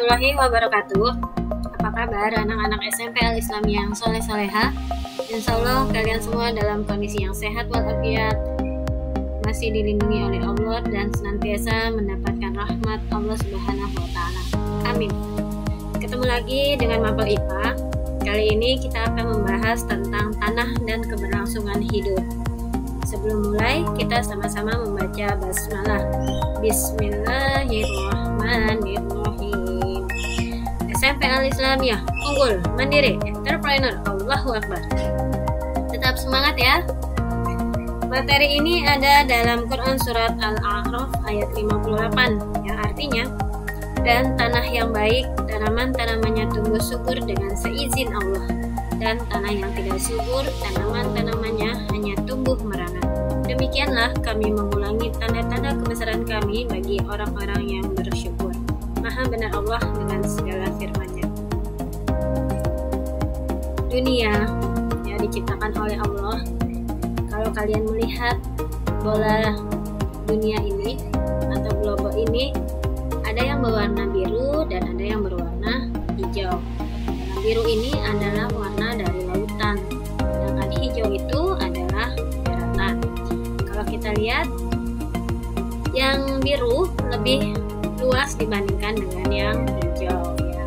warahmatullahi wabarakatuh. Apa kabar anak-anak SMP Al-Islam yang soleh-soleha? Insya Allah kalian semua dalam kondisi yang sehat walafiat, masih dilindungi oleh Allah dan senantiasa mendapatkan rahmat Allah Subhanahu wa Ta'ala. Amin. Ketemu lagi dengan Mapel IPA. Kali ini kita akan membahas tentang tanah dan keberlangsungan hidup. Sebelum mulai, kita sama-sama membaca basmalah. Bismillahirrahmanirrahim. SMP Al-Islamiyah, unggul, mandiri, entrepreneur, Allahu Akbar. Tetap semangat ya. Materi ini ada dalam Quran Surat Al-A'raf ayat 58, yang artinya, dan tanah yang baik, tanaman-tanamannya tumbuh subur dengan seizin Allah, dan tanah yang tidak subur, tanaman-tanamannya hanya tumbuh merana. Demikianlah kami mengulangi tanda-tanda kebesaran kami bagi orang-orang yang bersyukur. Maha benar Allah dengan segala firman-Nya. Dunia yang diciptakan oleh Allah. Kalau kalian melihat bola dunia ini atau globe ini, ada yang berwarna biru dan ada yang berwarna hijau. Yang biru ini adalah warna dari lautan, sedangkan hijau itu adalah daratan. Kalau kita lihat, yang biru lebih luas dibandingkan dengan yang hijau ya.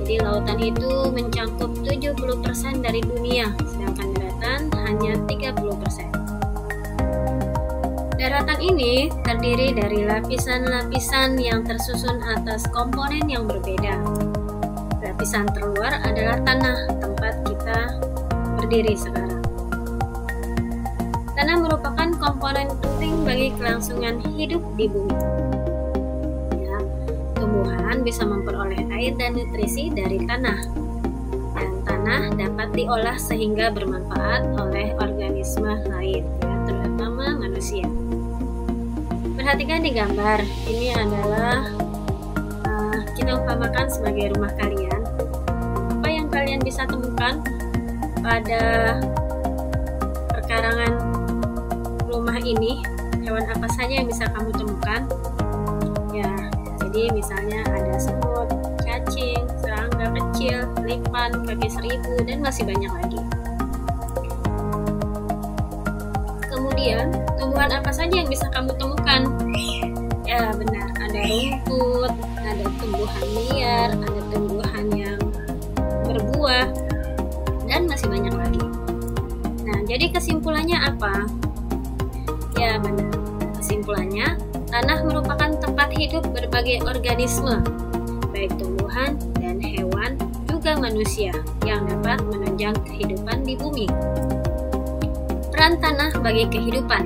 Jadi lautan itu mencakup 70% dari dunia, sedangkan daratan hanya 30%. Daratan ini terdiri dari lapisan-lapisan yang tersusun atas komponen yang berbeda. Lapisan terluar adalah tanah, tempat kita berdiri sekarang. Tanah merupakan komponen penting bagi kelangsungan hidup di bumi. Ya, tumbuhan bisa memperoleh air dan nutrisi dari tanah. Dan tanah dapat diolah sehingga bermanfaat oleh organisme lain, ya, terutama manusia. Perhatikan di gambar, ini adalah kita umpamakan sebagai rumah kalian. Apa yang kalian bisa temukan pada perkarangan rumah ini? Hewan apa saja yang bisa kamu temukan? Ya, jadi misalnya ada semut, cacing, serangga kecil, lipan, kaki seribu, dan masih banyak lagi. Kemudian, tumbuhan apa saja yang bisa kamu temukan? Ya benar, ada rumput, ada tumbuhan liar, ada tumbuhan yang berbuah, dan masih banyak lagi. Nah, jadi kesimpulannya apa? Ya benar, kesimpulannya, tanah merupakan tempat hidup berbagai organisme, baik tumbuhan dan hewan, juga manusia, yang dapat menunjang kehidupan di bumi. Peran tanah bagi kehidupan,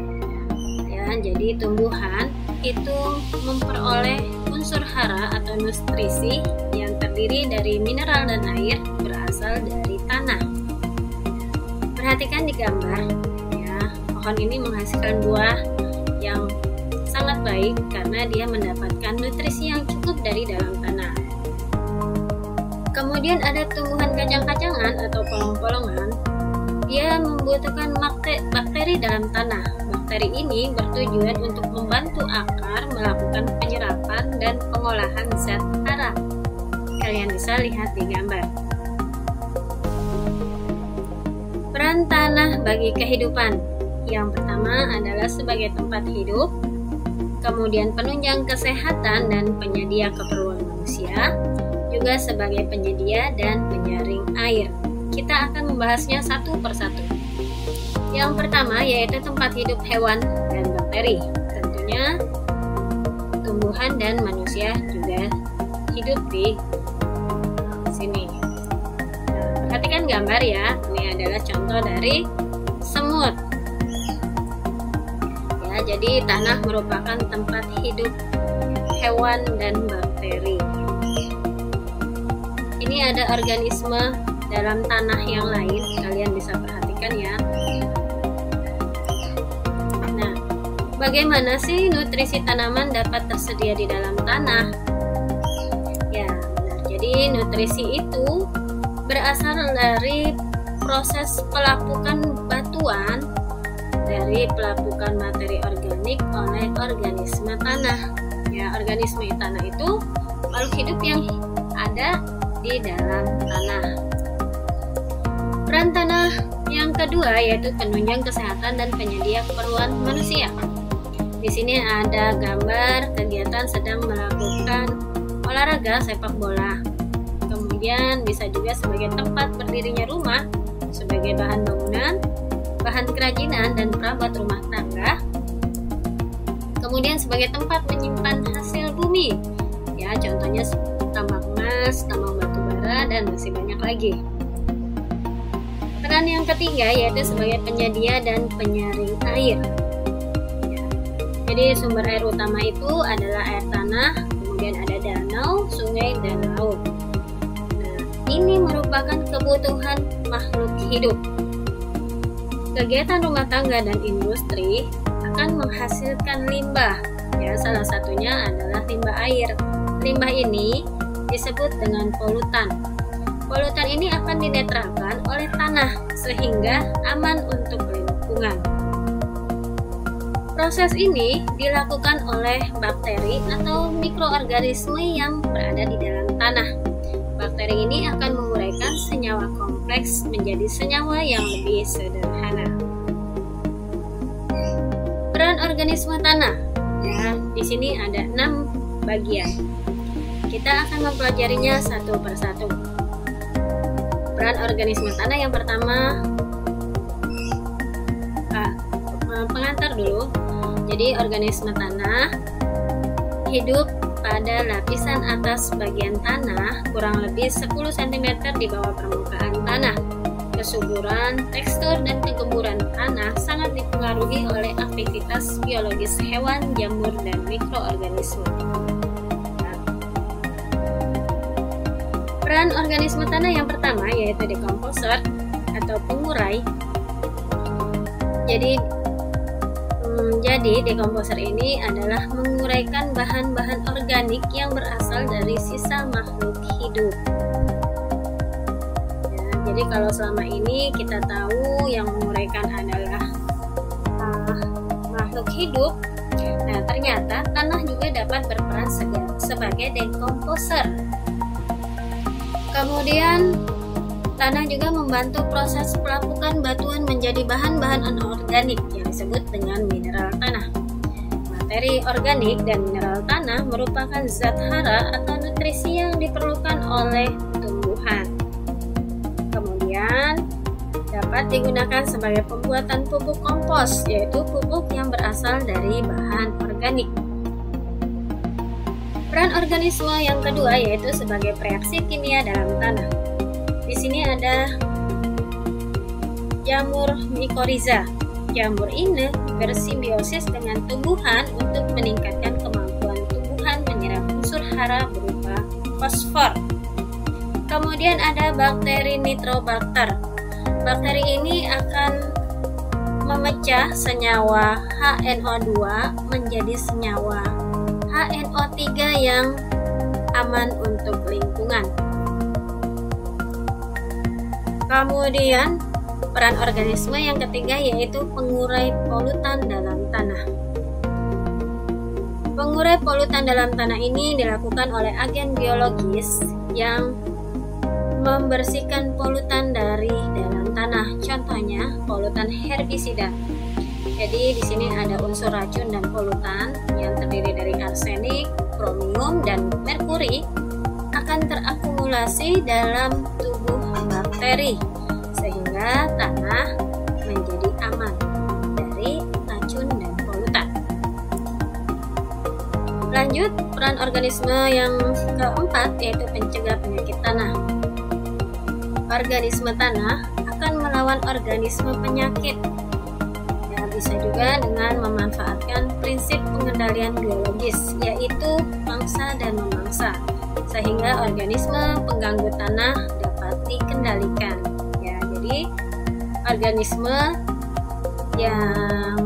ya, jadi tumbuhan itu memperoleh unsur hara atau nutrisi yang terdiri dari mineral dan air berasal dari tanah. Perhatikan di gambar, ya, pohon ini menghasilkan buah yang sangat baik karena dia mendapatkan nutrisi yang cukup dari dalam tanah. Kemudian ada tumbuhan kacang-kacangan atau polong-polongan. Dia membutuhkan bakteri dalam tanah. Bakteri ini bertujuan untuk membantu akar melakukan penyerapan dan pengolahan zat hara. Kalian bisa lihat di gambar. Peran tanah bagi kehidupan. Yang pertama adalah sebagai tempat hidup, kemudian penunjang kesehatan dan penyedia keperluan manusia, juga sebagai penyedia dan penyaring air. Kita akan membahasnya satu persatu. Yang pertama yaitu tempat hidup hewan dan bakteri. Tentunya tumbuhan dan manusia juga hidup di sini. Nah, perhatikan gambar ya. Ini adalah contoh dari semut. Ya, jadi tanah merupakan tempat hidup hewan dan bakteri. Ini ada organisme dalam tanah yang lain, kalian bisa perhatikan ya. Nah, bagaimana sih nutrisi tanaman dapat tersedia di dalam tanah? Ya, benar. Jadi nutrisi itu berasal dari proses pelapukan batuan dari pelapukan materi organik oleh organisme tanah. Ya, organisme tanah itu makhluk hidup yang ada di dalam tanah. Peran tanah yang kedua yaitu penunjang kesehatan dan penyedia keperluan manusia. Di sini ada gambar kegiatan sedang melakukan olahraga sepak bola. Kemudian bisa juga sebagai tempat berdirinya rumah, sebagai bahan bangunan, bahan kerajinan dan perabot rumah tangga. Kemudian sebagai tempat menyimpan hasil bumi. Ya, contohnya tambang emas, tambang batu bara dan masih banyak lagi. Peran yang ketiga yaitu sebagai penyedia dan penyaring air. Jadi sumber air utama itu adalah air tanah, kemudian ada danau, sungai, dan laut. Nah, ini merupakan kebutuhan makhluk hidup. Kegiatan rumah tangga dan industri akan menghasilkan limbah. Ya, salah satunya adalah limbah air. Limbah ini disebut dengan polutan. Polutan ini akan dinetralkan oleh tanah sehingga aman untuk lingkungan. Proses ini dilakukan oleh bakteri atau mikroorganisme yang berada di dalam tanah. Bakteri ini akan menguraikan senyawa kompleks menjadi senyawa yang lebih sederhana. Peran organisme tanah. Ya, di sini ada 6 bagian. Kita akan mempelajarinya satu persatu. Peran organisme tanah yang pertama, pengantar dulu. Jadi organisme tanah hidup pada lapisan atas bagian tanah kurang lebih 10 cm di bawah permukaan tanah. Kesuburan, tekstur, dan kegemburan tanah sangat dipengaruhi oleh aktivitas biologis hewan, jamur, dan mikroorganisme. Peran organisme tanah yang pertama yaitu dekomposer atau pengurai. Jadi dekomposer ini adalah menguraikan bahan-bahan organik yang berasal dari sisa makhluk hidup. Ya, jadi kalau selama ini kita tahu yang menguraikan adalah makhluk hidup, nah ternyata tanah juga dapat berperan sebagai dekomposer. Kemudian tanah juga membantu proses pelapukan batuan menjadi bahan-bahan anorganik yang disebut dengan mineral tanah. Materi organik dan mineral tanah merupakan zat hara atau nutrisi yang diperlukan oleh tumbuhan. Kemudian dapat digunakan sebagai pembuatan pupuk kompos, yaitu pupuk yang berasal dari bahan organik. Peran organisme yang kedua yaitu sebagai reaksi kimia dalam tanah. Di sini ada jamur mikorizaa. Jamur ini bersimbiosis dengan tumbuhan untuk meningkatkan kemampuan tumbuhan menyerap unsur hara berupa fosfor. Kemudian ada bakteri nitrobakter. Bakteri ini akan memecah senyawa HNO2 menjadi senyawa HNO3 yang aman untuk lingkungan. Kemudian peran organisme yang ketiga yaitu pengurai polutan dalam tanah. Pengurai polutan dalam tanah ini dilakukan oleh agen biologis yang membersihkan polutan dari dalam tanah. Contohnya polutan herbisida. Jadi di sini ada unsur racun dan polutan yang terdiri dari arsenik, kromium, dan merkuri akan terakumulasi dalam tubuh bakteri sehingga tanah menjadi aman dari racun dan polutan. Lanjut, peran organisme yang keempat yaitu pencegah penyakit tanah. Organisme tanah akan melawan organisme penyakit. Ya, bisa juga dengan memanfaatkan prinsip pengendalian biologis yaitu mangsa dan memangsa sehingga organisme pengganggu tanah dapat dikendalikan. Ya, jadi organisme yang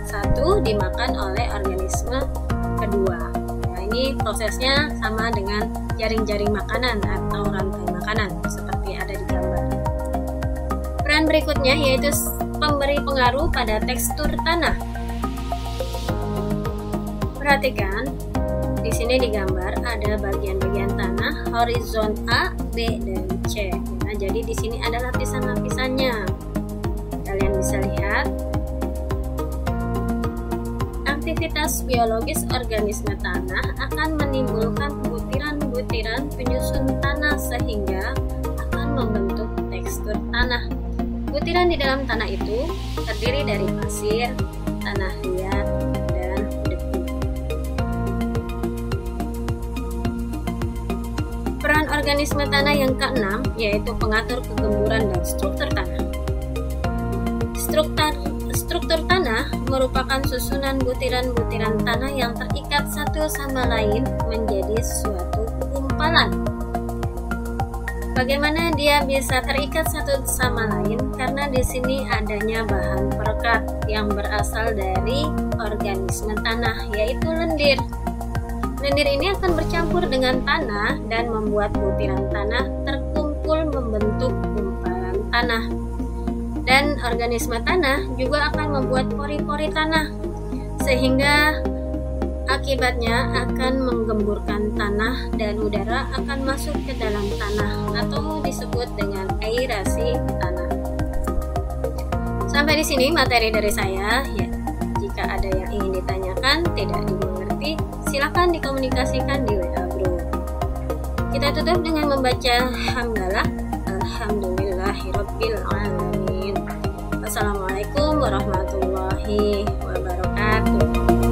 satu dimakan oleh organisme kedua. Nah, ini prosesnya sama dengan jaring-jaring makanan atau rantai makanan seperti ada di gambar. Peran berikutnya yaitu memberi pengaruh pada tekstur tanah. Perhatikan, di sini digambar ada bagian-bagian tanah horizon A, B, dan C. Nah, jadi di sini ada lapisan-lapisannya. Kalian bisa lihat. Aktivitas biologis organisme tanah akan menimbulkan butiran-butiran penyusun tanah sehingga akan membentuk tekstur tanah. Butiran di dalam tanah itu terdiri dari pasir, tanah liat, dan debu. Peran organisme tanah yang keenam yaitu pengatur kegemburan dan struktur tanah. Struktur tanah merupakan susunan butiran-butiran tanah yang terikat satu sama lain menjadi suatu gumpalan. Bagaimana dia bisa terikat satu sama lain? Karena di sini adanya bahan perekat yang berasal dari organisme tanah, yaitu lendir. Lendir ini akan bercampur dengan tanah dan membuat butiran tanah terkumpul membentuk gumpalan tanah. Dan organisme tanah juga akan membuat pori-pori tanah, sehingga akibatnya akan menggemburkan tanah dan udara akan masuk ke dalam tanah atau disebut dengan aerasi tanah. Sampai di sini materi dari saya. Ya, jika ada yang ingin ditanyakan, tidak dimengerti, silakan dikomunikasikan di WA Group. Kita tutup dengan membaca hamdalah. Alhamdulillahirabbil alamin. Wassalamualaikum warahmatullahi wabarakatuh.